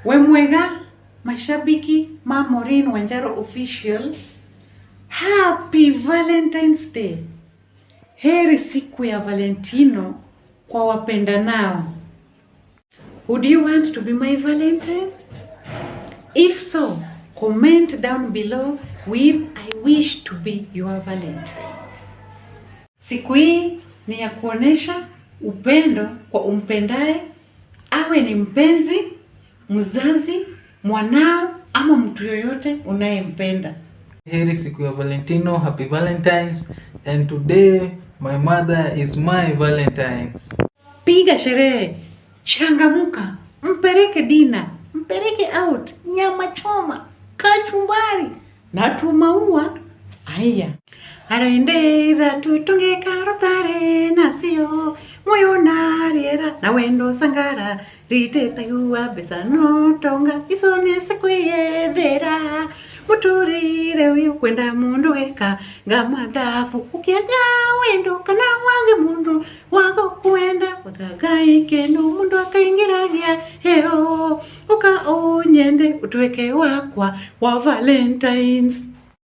Wemwega, mashabiki, ma Maureen Wanjaro official. Happy Valentine's Day. Heri siku ya Valentino kwa wapendanao. Would you want to be my Valentine's? If so, comment down below with I wish to be your Valentine. Siku hii ni ya kuonesha upendo kwa umpendaye, awe ni mpenzi, mzazi, mwanao ama mtu yoyote unayempenda. Heri siku ya Valentino, happy Valentine's, and today my mother is my Valentine's. Piga sherehe, changamuka, mpeleke dina, mpeleke out, nyama choma, kachumbari, na tumaua. Aya, araendera tutunge karotare nasio moyo nariera na wendo sangara rite tayua besano tonga isone sekweyethera muturire uyu kwenda mundu weka ngamadafu ukiaga wendo kana wange mundu wako kwenda wakagaike no mundu akaingiragia heo uka onyende utweke wakwa wa Valentine's.